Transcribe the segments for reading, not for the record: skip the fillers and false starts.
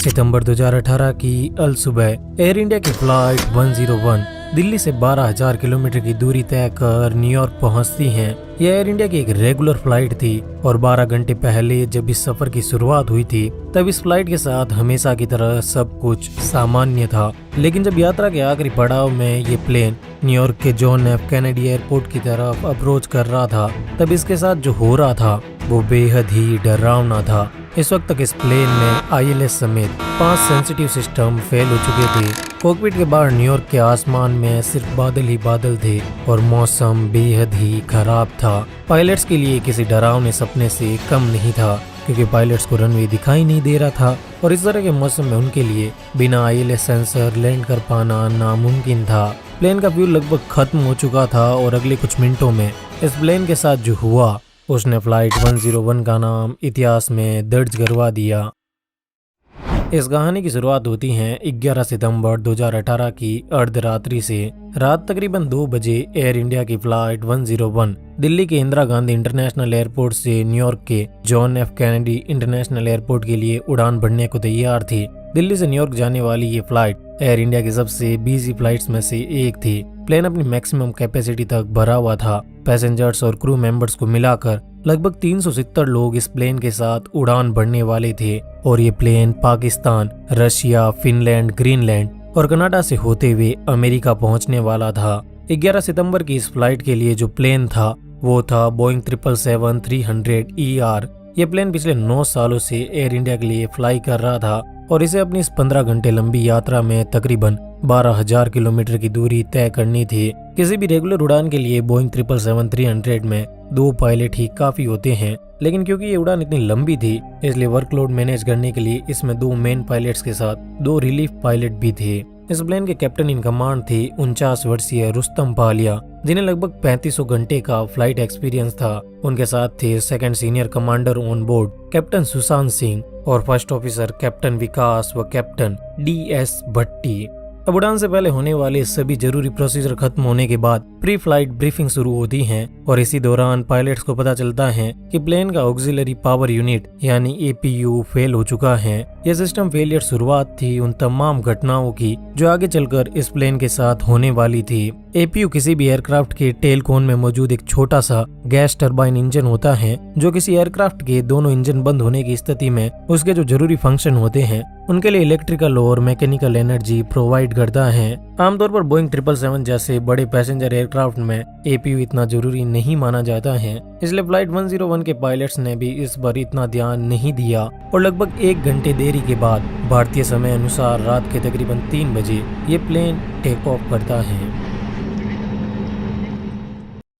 सितंबर 2018 की अल सुबह air India की फ्लाइट 101 दिल्ली से 12,000 किलोमीटर की दूरी तय कर न्यूयॉर्क पहुंचती हैं। यह एयर इंडिया की एक रेगुलर फ्लाइट थी और 12 घंटे पहले जब इस सफर की शुरुआत हुई थी तब इस फ्लाइट के साथ हमेशा की तरह सब कुछ सामान्य था। लेकिन जब यात्रा के आखिरी पड़ाव में ये प्लेन न्यूयॉर्क के जॉन एफ कैनेडी एयरपोर्ट की तरफ अप्रोच कर रहा था तब इसके साथ जो हो रहा था वो बेहद ही डरावना था। इस वक्त तक इस प्लेन में ILS समेत 5 सेंसिटिव सिस्टम फेल हो चुके थे। कॉकपिट के बाहर न्यूयॉर्क के आसमान में सिर्फ बादल ही बादल थे और मौसम बेहद ही खराब था। पायलट्स के लिए किसी डरावने सपने से कम नहीं था क्योंकि पायलट्स को रनवे दिखाई नहीं दे रहा था और इस तरह के मौसम में उनके लिए बिना ILS सेंसर लैंड कर पाना नामुमकिन था। प्लेन का फ्यूल लगभग खत्म हो चुका था और अगले कुछ मिनटों में इस प्लेन के साथ जो हुआ उसने फ्लाइट 101 का नाम इतिहास में दर्ज करवा दिया। इस कहानी की शुरुआत होती है 11 सितंबर 2018 की अर्धरात्रि से। रात तकरीबन 2 बजे एयर इंडिया की फ्लाइट 101 दिल्ली के इंदिरा गांधी इंटरनेशनल एयरपोर्ट से न्यूयॉर्क के John F Kennedy international airport के लिए उड़ान भरने को तैयार थी। दिल्ली से न्यूयॉर्क जाने वाली ये फ्लाइट एयर इंडिया की सबसे बिजी फ्लाइट्स में से एक थी। प्लेन अपनी मैक्सिमम कैपेसिटी तक भरा हुआ था। पैसेंजर्स और क्रू मेंबर्स को मिलाकर लगभग 370 लोग इस प्लेन के साथ उड़ान भरने वाले थे और ये plane Pakistan, Russia, Finland, Greenland और कनाडा से होते हुए अमेरिका पहुंचने वाला था। 11 सितंबर की इस फ्लाइट के लिए जो प्लेन था वो था बोइंग 777-300ER। ये प्लेन पिछले 9 सालों से एयर इंडिया के लिए फ्लाई कर रहा था और इसे अपनी इस 15 घंटे लंबी यात्रा में तकरीबन 12,000 किलोमीटर की दूरी तय करनी थी। किसी भी रेगुलर उड़ान के लिए बोइंग 777-300 में 2 पायलट ही काफी होते हैं, लेकिन क्योंकि ये उड़ान इतनी लंबी थी इसलिए वर्कलोड मैनेज करने के लिए इसमें 2 मेन पायलट्स के साथ 2 रिलीफ पायलट भी थे। इस प्लेन के कैप्टन इन कमांड थे 49 वर्षीय रुस्तम पालिया, जिन्हें लगभग 3500 घंटे का फ्लाइट एक्सपीरियंस था। उनके साथ थे second senior commander on board captain Sushant Singh और फर्स्ट ऑफिसर कैप्टन विकास व कैप्टन DS भट्टी। अब उड़ान से पहले होने वाले सभी जरूरी प्रोसीजर खत्म होने के बाद प्री फ्लाइट ब्रीफिंग शुरू होती है और इसी दौरान पायलट्स को पता चलता है कि प्लेन का ऑक्सिलरी पावर यूनिट यानी APU फेल हो चुका है। यह सिस्टम फेलियर शुरुआत थी उन तमाम घटनाओं की जो आगे चलकर इस प्लेन के साथ होने वाली थी। APU किसी भी एयरक्राफ्ट के टेल कोन में मौजूद एक छोटा सा गैस टरबाइन इंजन होता है जो किसी एयरक्राफ्ट के दोनों इंजन बंद होने की स्थिति में उसके जो जरूरी फंक्शन होते हैं उनके लिए इलेक्ट्रिकल और मैकेनिकल एनर्जी प्रोवाइड करता है। आमतौर पर बोइंग 777 जैसे बड़े पैसेंजर एयरक्राफ्ट में APU इतना जरूरी नहीं माना जाता है, इसलिए फ्लाइट 101 के पायलट्स ने भी इस पर इतना ध्यान नहीं दिया और लगभग 1 घंटे देरी के बाद भारतीय समय अनुसार रात के तकरीबन 3 बजे ये प्लेन टेक ऑफ करता है।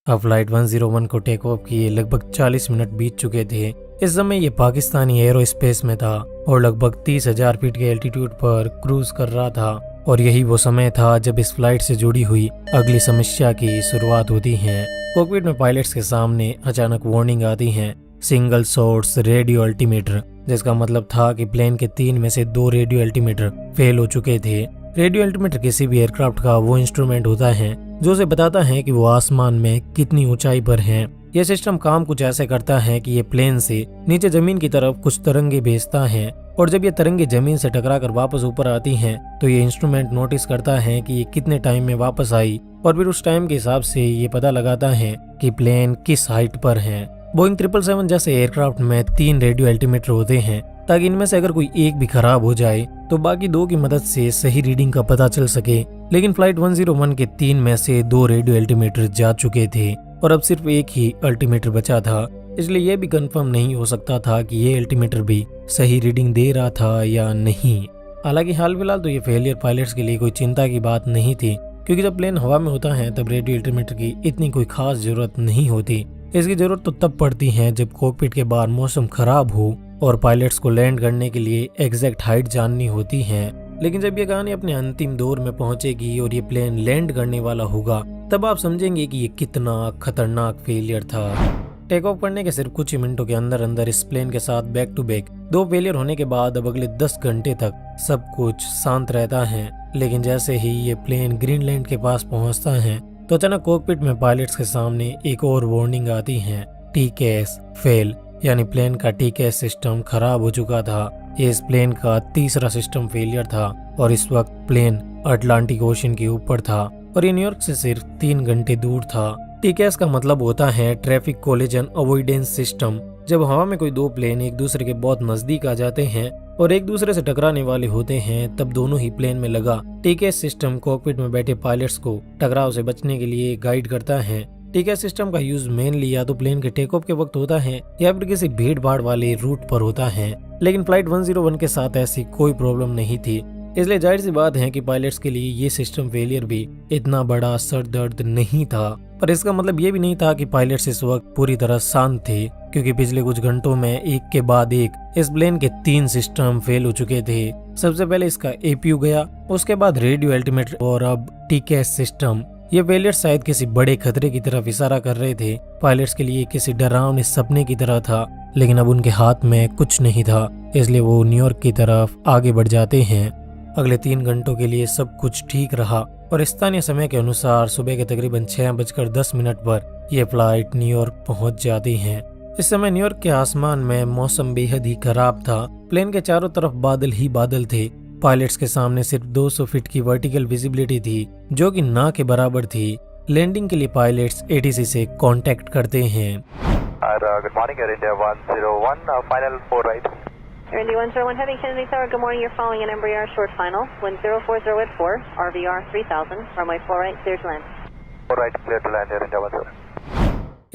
अब फ्लाइट 101 को टेक ऑफ किए लगभग 40 मिनट बीत चुके थे। इस समय ये पाकिस्तानी एरोस्पेस में था और लगभग 30,000 फीट के एल्टीट्यूड पर क्रूज कर रहा था और यही वो समय था जब इस फ्लाइट से जुड़ी हुई अगली समस्या की शुरुआत होती है। कॉकपिट में पायलट्स के सामने अचानक वार्निंग आती है सिंगल सोर्स रेडियो अल्टीमीटर, जिसका मतलब था कि प्लेन के 3 में से 2 रेडियो अल्टीमीटर फेल हो चुके थे। रेडियो अल्टीमीटर किसी भी एयरक्राफ्ट का वो इंस्ट्रूमेंट होता है जो उसे बताता है कि वो आसमान में कितनी ऊंचाई पर है। यह सिस्टम काम कुछ ऐसे करता है कि ये प्लेन से नीचे जमीन की तरफ कुछ तरंगे भेजता है और जब ये तरंगे जमीन से टकराकर वापस ऊपर आती हैं तो ये इंस्ट्रूमेंट नोटिस करता है कि ये कितने टाइम में वापस आई और फिर उस टाइम के हिसाब से ये पता लगाता है कि प्लेन किस हाइट पर है। बोइंग 777 जैसे एयरक्राफ्ट में 3 रेडियो अल्टीमीटर होते हैं ताकि इनमें से अगर कोई एक भी खराब हो जाए तो बाकी 2 की मदद से सही रीडिंग का पता चल सके। लेकिन फ्लाइट 101 के 3 में से 2 रेडियो अल्टीमीटर जा चुके थे और अब सिर्फ एक ही अल्टीमीटर बचा था, इसलिए यह भी कंफर्म नहीं हो सकता था कि ये अल्टीमीटर भी सही रीडिंग दे रहा था या नहीं। हालांकि हाल फिलहाल तो ये फेलियर पायलट्स के लिए कोई चिंता की बात नहीं थी क्योंकि जब प्लेन हवा में होता है तब रेडियो अल्टीमीटर की इतनी कोई खास जरूरत नहीं होती। इसकी जरूरत तो तब पड़ती है जब कॉकपिट के बाहर मौसम खराब हो और पायलट्स को लैंड करने के लिए एग्जैक्ट हाइट जाननी होती है। लेकिन जब ये कहानी अपने अंतिम दौर में पहुंचेगी और ये प्लेन लैंड करने वाला होगा तब आप समझेंगे कि ये कितना खतरनाक फेलियर था। टेक ऑफ करने के सिर्फ कुछ ही मिनटों के अंदर अंदर इस प्लेन के साथ बैक टू बैक 2 फेलियर होने के बाद अब अगले 10 घंटे तक सब कुछ शांत रहता है। लेकिन जैसे ही ये प्लेन ग्रीनलैंड के पास पहुंचता है तो अचानक कॉकपिट में पायलट्स के सामने एक और वार्निंग आती है TKS फेल, यानी प्लेन का TKS सिस्टम खराब हो चुका था ये इस प्लेन का तीसरा सिस्टम फेलियर था और इस वक्त प्लेन अटलांटिक ओशन के ऊपर था और ये न्यूयॉर्क से सिर्फ 3 घंटे दूर था। टीकेएस का मतलब होता है ट्रैफिक कोलिजन अवॉइडेंस सिस्टम। जब हवा में कोई दो प्लेन एक दूसरे के बहुत नजदीक आ जाते हैं और एक दूसरे से टकराने वाले होते हैं, तब दोनों ही प्लेन में लगा टीकेएस सिस्टम कॉकपिट में बैठे पायलट्स को टकराव से बचने के लिए गाइड करता है। टीकेएस सिस्टम का यूज मेनली या तो प्लेन के टेक ऑफ के वक्त होता है या फिर किसी भीड़ भाड़ वाले रूट पर होता है, लेकिन फ्लाइट 101 के साथ ऐसी कोई प्रॉब्लम नहीं थी। इसलिए जाहिर सी बात है कि पायलट्स के लिए ये सिस्टम फेलियर भी इतना बड़ा सर दर्द नहीं था। पर इसका मतलब ये भी नहीं था कि पायलट्स इस वक्त पूरी तरह शांत थे, क्योंकि पिछले कुछ घंटों में एक के बाद एक इस प्लेन के 3 सिस्टम फेल हो चुके थे। सबसे पहले इसका एपीयू गया, उसके बाद रेडियो अल्टीमेट और अब टीकेएस सिस्टम। ये फेलियर शायद किसी बड़े खतरे की तरफ इशारा कर रहे थे। पायलट्स के लिए किसी डरावने सपने की तरह था, लेकिन अब उनके हाथ में कुछ नहीं था, इसलिए वो न्यूयॉर्क की तरफ आगे बढ़ जाते हैं। अगले 3 घंटों के लिए सब कुछ ठीक रहा और स्थानीय समय के अनुसार सुबह के तकरीबन 6:10 पर यह फ्लाइट न्यूयॉर्क पहुंच जाती है। इस समय न्यूयॉर्क के आसमान में मौसम बेहद ही खराब था। प्लेन के चारों तरफ बादल ही बादल थे। पायलट्स के सामने सिर्फ 200 फीट की वर्टिकल विजिबिलिटी थी, जो कि ना के बराबर थी। लैंडिंग के लिए पायलट्स एटीसी से कांटेक्ट करते हैं। Good morning, Air India 101, final 4 right. Air India 101 heading Kennedy Tower, good morning, you're following an Embraer short final, wind 040 at 4, RVR 3000, runway 4 right, clear to land. 4 right, clear to land, Air India 101.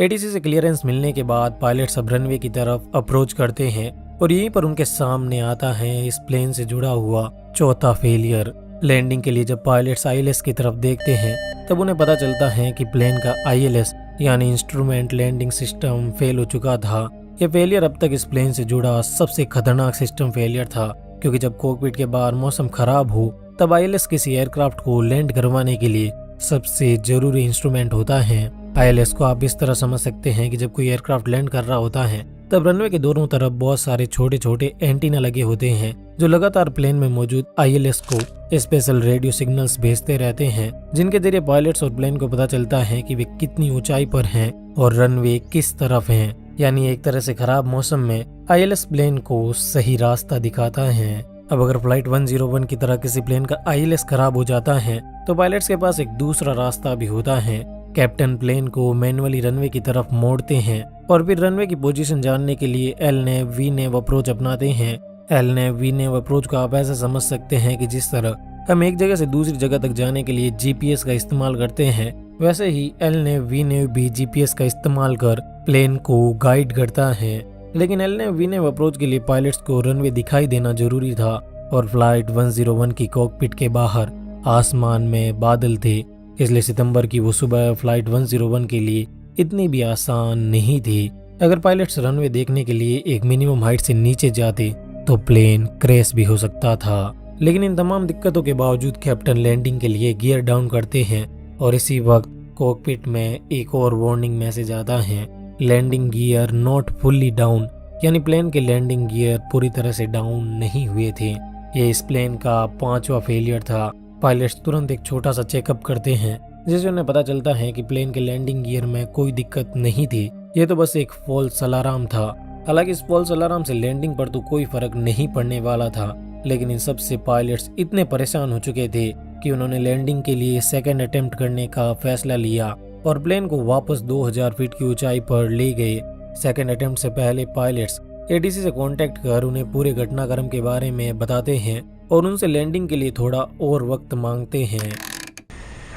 ATC से clearance मिलने के बाद pilots अब runway की तरफ approach करते हैं और यहीं पर उनके सामने आता है इस प्लेन से जुड़ा हुआ चौथा फेलियर। लैंडिंग के लिए जब पायलट्स आईएलएस की तरफ देखते हैं, तब उन्हें पता चलता है कि प्लेन का आईएलएस यानी इंस्ट्रूमेंट लैंडिंग सिस्टम फेल हो चुका था। यह फेलियर अब तक इस प्लेन से जुड़ा सबसे खतरनाक सिस्टम फेलियर था, क्योंकि जब कॉकपिट के बाहर मौसम खराब हो, तब आईएलएस किसी एयरक्राफ्ट को लैंड करवाने के लिए सबसे जरूरी इंस्ट्रूमेंट होता है। आईएलएस को आप इस तरह समझ सकते हैं कि जब कोई एयरक्राफ्ट लैंड कर रहा होता है, तब रनवे के दोनों तरफ बहुत सारे छोटे छोटे एंटीना लगे होते हैं, जो लगातार प्लेन में मौजूद आईएलएस को स्पेशल रेडियो सिग्नल्स भेजते रहते हैं, जिनके जरिए पायलट्स और प्लेन को पता चलता है कि वे कितनी ऊंचाई पर हैं और रनवे किस तरफ है। यानी एक तरह से खराब मौसम में आईएलएस प्लेन को सही रास्ता दिखाता है। अब अगर फ्लाइट 101 की तरह किसी प्लेन का आईएलएस खराब हो जाता है, तो पायलट्स के पास एक दूसरा रास्ता भी होता है। कैप्टन प्लेन को मैनुअली रनवे की तरफ मोड़ते हैं और फिर रनवे की पोजीशन जानने के लिए एलनेव वीनेव अप्रोच अपनाते हैं। एलनेव वीनेव अप्रोच को आप ऐसे समझ सकते हैं कि जिस तरह हम एक जगह से दूसरी जगह तक जाने के लिए जीपीएस का इस्तेमाल करते हैं, वैसे ही एलनेव वीनेव भी जीपीएस का इस्तेमाल कर प्लेन को गाइड करता है। लेकिन एलनेव वीनेव अप्रोच के लिए पायलट्स को रनवे दिखाई देना जरूरी था और फ्लाइट 101 की कॉकपिट के बाहर आसमान में बादल थे, इसलिए सितंबर की वो सुबह फ्लाइट 101 के लिए इतनी भी आसान नहीं थी। अगर पायलट्स रनवे देखने के लिए एक मिनिमम हाइट से नीचे जाते तो प्लेन क्रैश भी हो सकता था। लेकिन इन तमाम दिक्कतों के बावजूद कैप्टन लैंडिंग के लिए गियर डाउन करते हैं और इसी वक्त कॉकपिट में एक और वार्निंग मैसेज आता है, landing gear not fully down, यानी प्लेन के लैंडिंग गियर पूरी तरह से डाउन नहीं हुए थे। ये इस प्लेन का 5वां फेलियर था। पायलट्स तुरंत एक छोटा सा चेकअप करते हैं, जिससे उन्हें पता चलता है कि प्लेन के लैंडिंग गियर में कोई दिक्कत नहीं थी, ये तो बस एक फॉल्स अलार्म था। हालांकि इस फॉल्स अलार्म से लैंडिंग पर तो कोई फर्क नहीं पड़ने वाला था, लेकिन इन सब से पायलट्स इतने परेशान हो चुके थे कि उन्होंने लैंडिंग के लिए सेकंड अटेम्प्ट करने का फैसला लिया और प्लेन को वापस 2000 फीट की ऊंचाई पर ले गए। सेकंड अटेम्प्ट से पहले पायलट्स एटीसी से कांटेक्ट कर उन्हें पूरे घटनाक्रम के बारे में बताते हैं और उनसे लैंडिंग के लिए थोड़ा और वक्त मांगते हैं।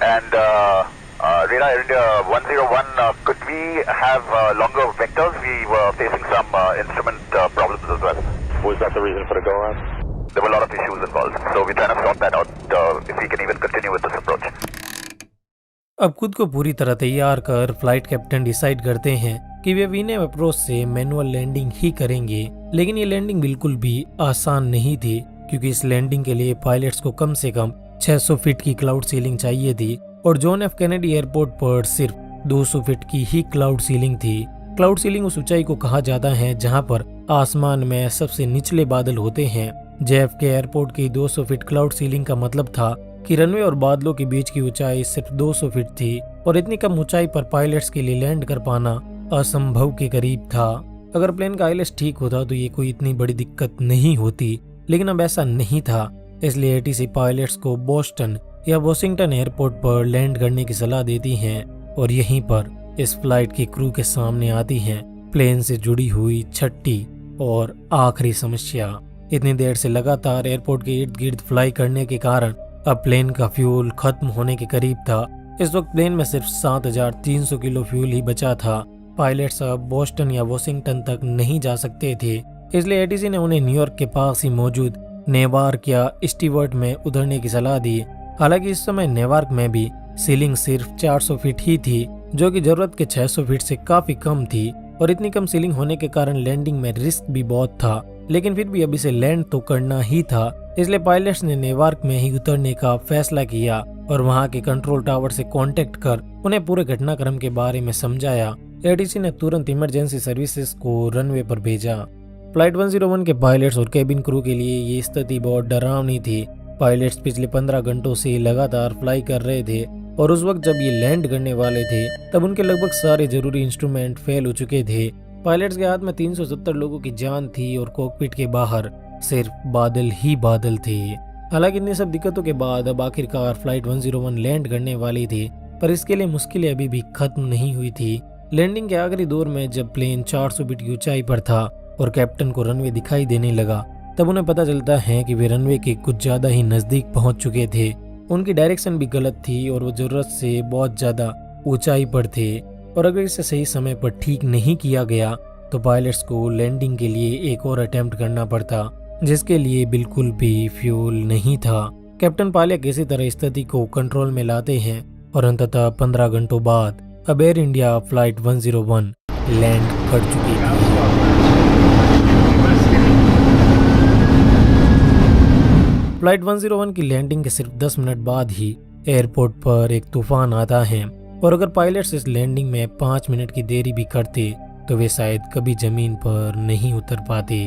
And Radar Air India 101, could we have longer vectors? We were facing some instrument problems as well. Was that the reason for the go around? There were a lot of issues involved, so we're trying to sort that out. If we can even continue with this approach. अब खुद को पूरी तरह तैयार कर flight captain decide करते हैं कि वे वीनेव अप्रोच से मैनुअल लैंडिंग ही करेंगे। लेकिन ये लैंडिंग बिल्कुल भी आसान नहीं थी, क्योंकि इस लैंडिंग के लिए पायलट्स को कम से कम 600 फीट की क्लाउड सीलिंग चाहिए थी और जॉन एफ कैनेडी एयरपोर्ट पर सिर्फ 200 फीट की ही क्लाउड सीलिंग थी। क्लाउड सीलिंग उस ऊंचाई को कहा जाता है जहां पर आसमान में सबसे निचले बादल होते हैं। जेएफके एयरपोर्ट की 200 फीट क्लाउड सीलिंग का मतलब था कि रनवे और बादलों के बीच की ऊंचाई सिर्फ 200 फीट थी और इतनी कम ऊंचाई पर पायलट्स के लिए लैंड कर पाना असंभव के करीब था। अगर प्लेन का आईएलएस ठीक होता तो ये कोई इतनी बड़ी दिक्कत नहीं होती, लेकिन अब ऐसा नहीं था। इसलिए एटीसी पायलट्स को बोस्टन या वॉशिंगटन एयरपोर्ट पर लैंड करने की सलाह देती हैं और यहीं पर इस फ्लाइट की क्रू के सामने आती हैं प्लेन से जुड़ी हुई छठी और आखिरी समस्या। इतनी देर से लगातार एयरपोर्ट के इर्द गिर्द फ्लाई करने के कारण अब प्लेन का फ्यूल खत्म होने के करीब था। इस वक्त प्लेन में सिर्फ 7300 किलो फ्यूल ही बचा था। पायलट्स अब बोस्टन या वॉशिंगटन तक नहीं जा सकते थे, इसलिए एटीसी ने उन्हें न्यूयॉर्क के पास ही मौजूद नेवार्क या स्टीवर्ट में उतरने की सलाह दी। हालांकि इस समय नेवार्क में भी सीलिंग सिर्फ 400 फीट ही थी, जो कि जरूरत के 600 फीट से काफी कम थी और इतनी कम सीलिंग होने के कारण लैंडिंग में रिस्क भी बहुत था। लेकिन फिर भी अब इसे लैंड तो करना ही था, इसलिए पायलट्स ने नेवार्क में ही उतरने का फैसला किया और वहां के कंट्रोल टावर से कांटेक्ट कर उन्हें पूरे घटनाक्रम के बारे में समझाया। एटीसी ने तुरंत इमरजेंसी सर्विसेज को रनवे पर भेजा। फ्लाइट 101 के पायलट्स और केबिन क्रू के लिए ये स्थिति बहुत डरावनी थी। पायलट्स पिछले 15 घंटों से लगातार फ्लाई कर रहे थे और उस वक्त जब ये लैंड करने वाले थे तब उनके लगभग सारे जरूरी इंस्ट्रूमेंट फेल हो चुके थे। पायलट्स के हाथ में 370 लोगों की जान थी और कॉकपिट के बाहर सिर्फ बादल ही बादल थे। हालांकि इतनी सब दिक्कतों के बाद अब आखिरकार फ्लाइट 101 लैंड करने वाली थी, पर इसके लिए मुश्किलें अभी भी खत्म नहीं हुई थी। लैंडिंग के आखिरी दौर में जब प्लेन 400 फीट की ऊंचाई पर था और कैप्टन को रनवे दिखाई देने लगा, तब उन्हें पता चलता है कि वे रनवे के कुछ ज्यादा ही नजदीक पहुंच चुके थे। उनकी डायरेक्शन भी गलत थी और वो जरूरत से बहुत ज्यादा ऊंचाई पर थे और अगर इसे सही समय पर ठीक नहीं किया गया तो पायलट्स को लैंडिंग के लिए एक और अटेम्प्ट करना पड़ता, जिसके लिए बिल्कुल भी फ्यूल नहीं था। कैप्टन पालिया किसी तरह स्थिति को कंट्रोल में लाते हैं और अंततः 15 घंटों बाद अब एयर इंडिया फ्लाइट 101 लैंड कर चुकी थी। फ्लाइट 101 की लैंडिंग के सिर्फ 10 मिनट बाद ही एयरपोर्ट पर एक तूफान आता है और अगर पायलट्स इस लैंडिंग में 5 मिनट की देरी भी करते तो वे शायद कभी जमीन पर नहीं उतर पाते।